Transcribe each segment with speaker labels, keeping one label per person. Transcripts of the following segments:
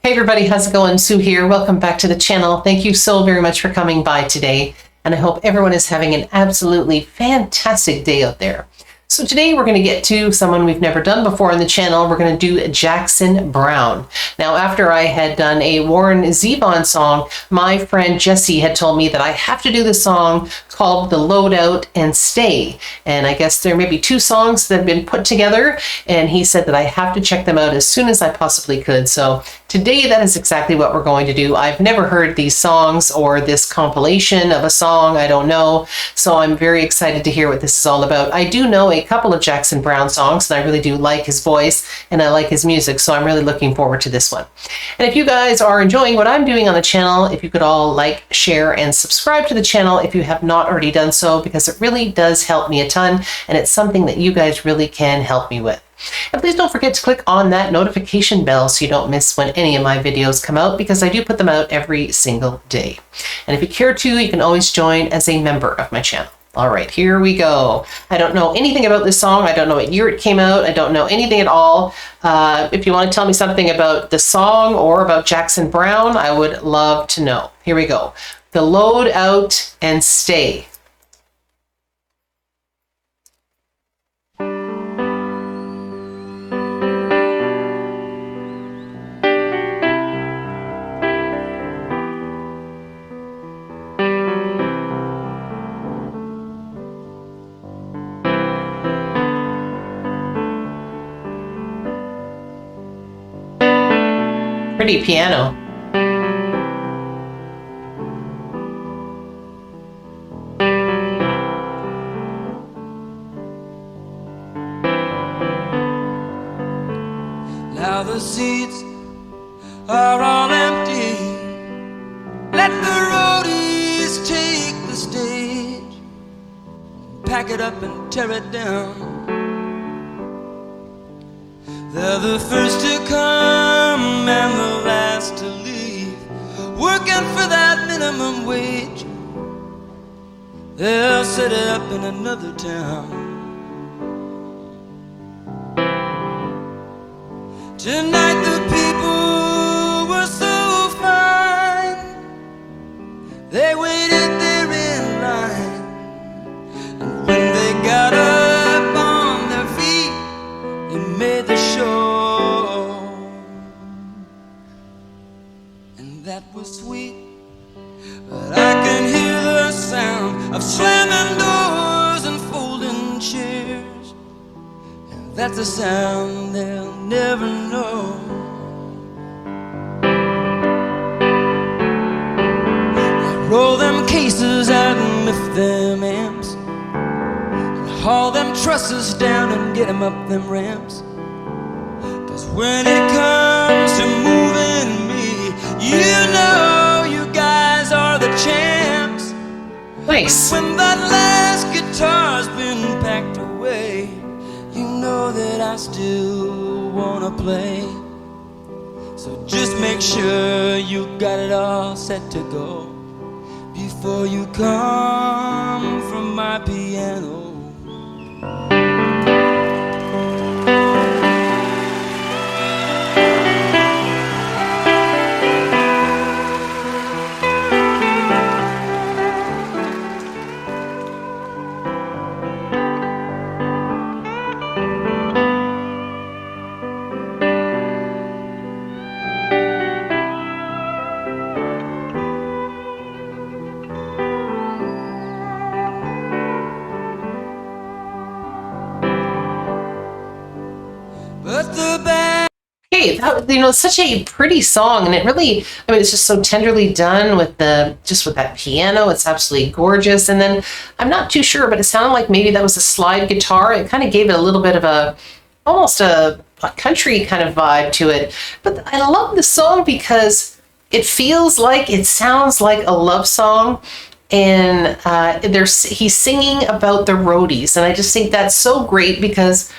Speaker 1: Hey everybody, how's it going? Sue here. Welcome back to the channel. Thank you so very much for coming by today. And I hope everyone is having an absolutely fantastic day out there. So today we're going to get to someone we've never done before on the channel. We're going to do Jackson Browne. Now, after I had done a Warren Zevon song, my friend Jesse had told me that I have to do the song called THELOADOUT and Stay. And I guess there may be two songs that have been put together, and he said that I have to check them out as soon as I possibly could. So today that is exactly what we're going to do. I've never heard these songs or this compilation of a song. I don't know. So I'm very excited to hear what this is all about. I do know a couple of Jackson Browne songs, and I really do like his voice and I like his music. So I'm really looking forward to this one. And if you guys are enjoying what I'm doing on the channel, if you could all like, share, and subscribe to the channel if you have not already done so, because it really does help me a ton. And it's something that you guys really can help me with. And please don't forget to click on that notification bell so you don't miss when any of my videos come out, because I do put them out every single day. And if you care to, you can always join as a member of my channel. All right, here we go. I don't know anything about this song. I don't know what year it came out. I don't know anything at all. If you want to tell me something about the song or about Jackson Browne, I would love to know. Here we go. THELOADOUT and Stay. Pretty piano.
Speaker 2: Now the seats are all empty. Let the roadies take the stage, pack it up and tear it down. They're the first to come and the last to leave, working for that minimum wage. They'll set it up in another town. Tonight the people were so fine, they waited there in line, and when they got up on their feet, they made the show. And that was sweet, but I can hear the sound of slamming doors and folding chairs, and that's a sound they'll never know. I roll them cases out and lift them amps, and haul them trusses down and get them up them ramps. 'Cause when it comes to moving me, you know you guys are the champs.
Speaker 1: Nice.
Speaker 2: When that last guitar's been packed away, you know that I still wanna play. So just make sure you got it all set to go before you come from my piano. But the band,
Speaker 1: Hey, that, it's such a pretty song, and it really, it's just so tenderly done with with that piano. It's absolutely gorgeous. And then I'm not too sure, but it sounded like maybe that was a slide guitar. It kind of gave it a little bit of almost a country kind of vibe to it. But I love the song because it sounds like a love song. And he's singing about the roadies, and I just think that's so great, because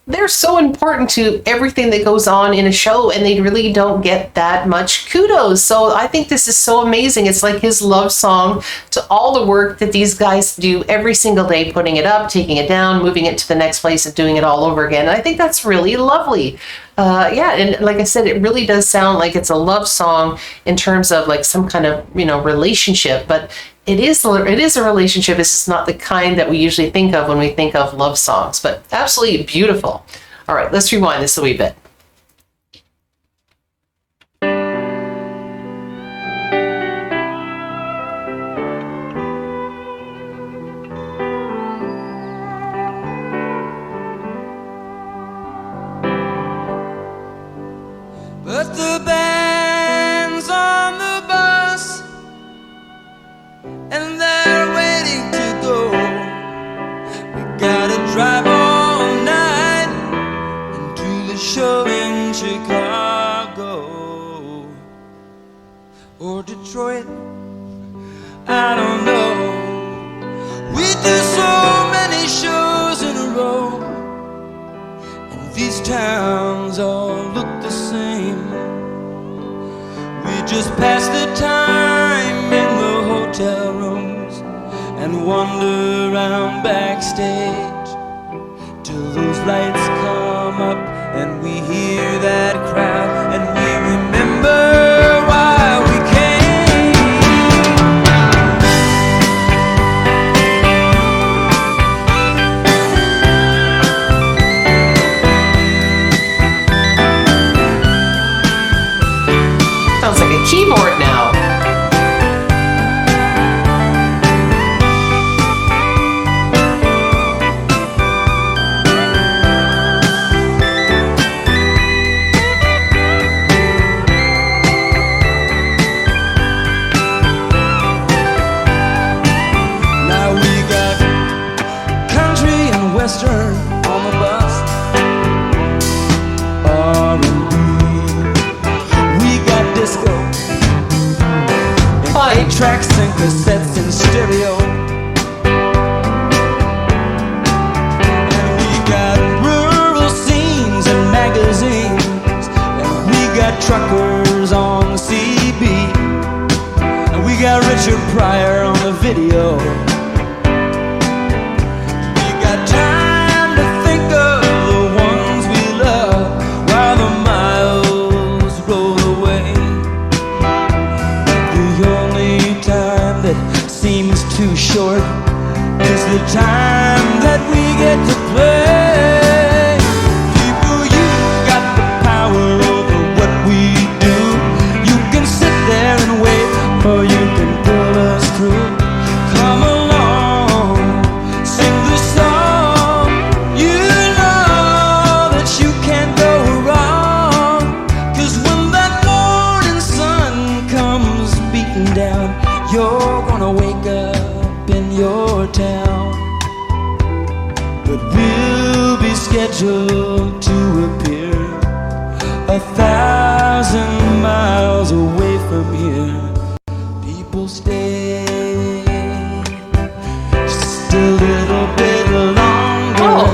Speaker 1: they're so important to everything that goes on in a show, and they really don't get that much kudos. So I think this is so amazing. It's like his love song to all the work that these guys do every single day, putting it up, taking it down, moving it to the next place, and doing it all over again. And I think that's really lovely. Yeah, and like I said, it really does sound like it's a love song in terms of like some kind of, you know, relationship, but it is a relationship. It's just not the kind that we usually think of when we think of love songs, but absolutely beautiful. All right, let's rewind this a wee bit.
Speaker 2: But the band's on the bus and they're waiting to go. We gotta drive all night into the show in Chicago or Detroit, I don't know. We do so many shows in a row, and these towns all look the same. We just pass the time in the hotel rooms and wander around backstage till those lights come up and we hear that crowd and we remember why we
Speaker 1: Sounds like a keyboard now.
Speaker 2: Now we got country and western on the bus, R&B, we got disco,
Speaker 1: Fun.
Speaker 2: 8 tracks and cassettes in stereo, and we got rural scenes and magazines, and we got truckers on the CB, and we got Richard Pryor on the video. We got time to think of the ones we love while the miles roll away. The only time that seems too short is the time that we get to play. People, you got the power over what we do. You can sit there and wait, or you can pull us through. Come along, sing the song. You know that you can't go wrong, 'cause when that morning sun comes beating down, you're gonna wake up in your town. But we'll be scheduled to appear 1,000 miles away from here. People stay just a little bit longer.
Speaker 1: Oh,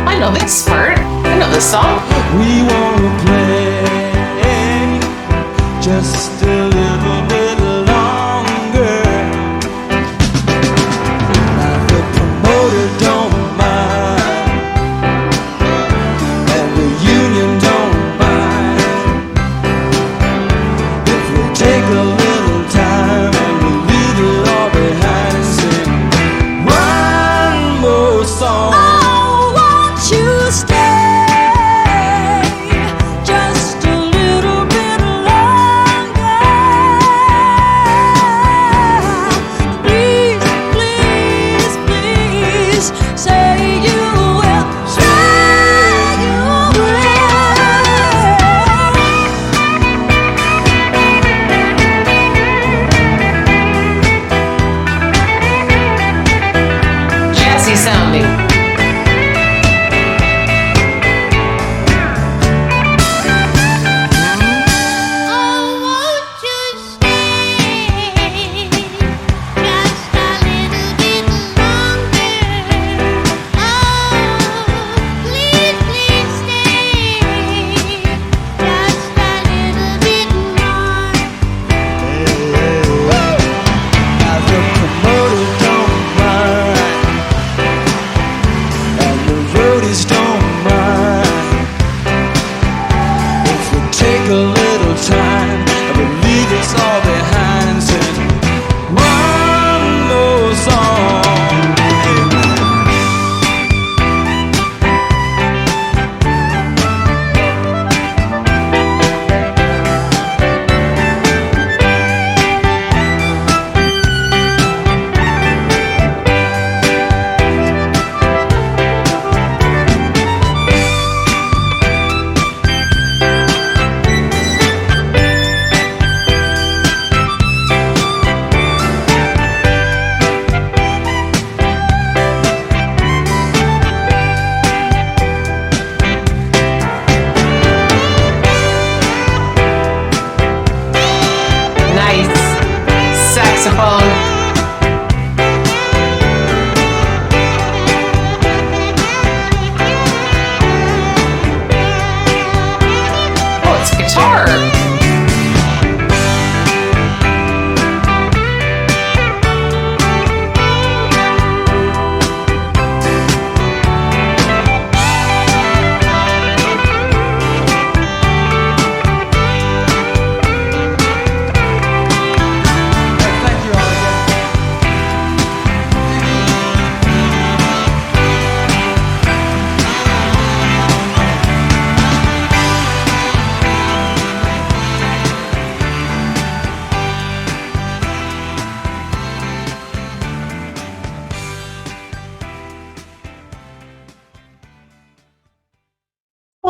Speaker 1: I know this part. I know this song.
Speaker 2: We wanna play just a little bit longer. Now the promoter don't mind, and the union don't mind, if we take a little time and we leave it all behind and sing one more song.
Speaker 3: Oh, won't you stay just a little bit longer?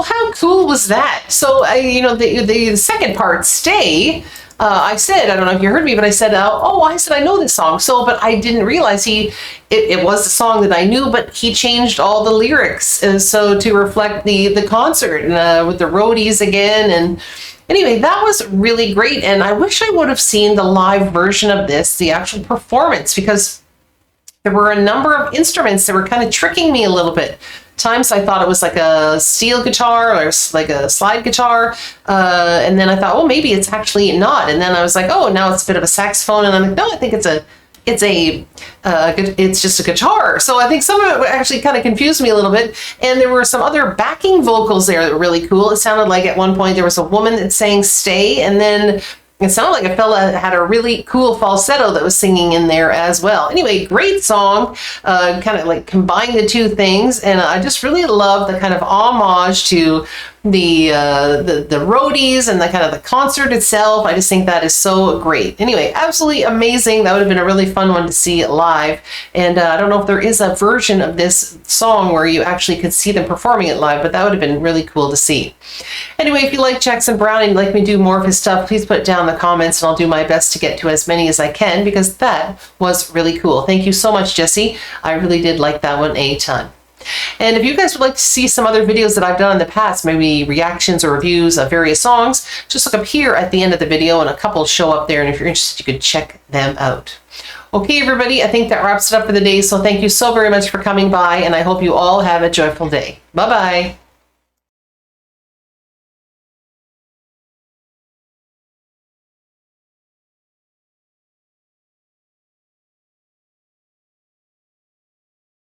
Speaker 1: Well, how cool was that? So, the second part, Stay, I said, I don't know if you heard me, but I said, I know this song. So, but I didn't realize it was a song that I knew, but he changed all the lyrics. So to reflect the concert and with the roadies again. And anyway, that was really great. And I wish I would have seen the live version of this, the actual performance, because there were a number of instruments that were kind of tricking me a little bit. Times I thought it was like a steel guitar or like a slide guitar, and then I thought, oh, maybe it's actually not. And then I was like, oh, now it's a bit of a saxophone, and I'm like, no, I think it's just a guitar. So I think some of it actually kind of confused me a little bit. And there were some other backing vocals there that were really cool. It sounded like at one point there was a woman that sang "Stay," and then it sounded like a fella had a really cool falsetto that was singing in there as well. Anyway, great song, kind of like combine the two things. And I just really love the kind of homage to the roadies and the kind of the concert itself. I just think that is so great. Anyway, absolutely amazing. That would have been a really fun one to see live. And I don't know if there is a version of this song where you actually could see them performing it live, but that would have been really cool to see. Anyway, if you like Jackson Browne and you'd like me to do more of his stuff, please put it down in the comments and I'll do my best to get to as many as I can, because that was really cool. Thank you so much, Jesse. I really did like that one a ton. And if you guys would like to see some other videos that I've done in the past, maybe reactions or reviews of various songs, just look up here at the end of the video and a couple show up there. And if you're interested, you could check them out. Okay, everybody, I think that wraps it up for the day. So thank you so very much for coming by, and I hope you all have a joyful day. Bye-bye.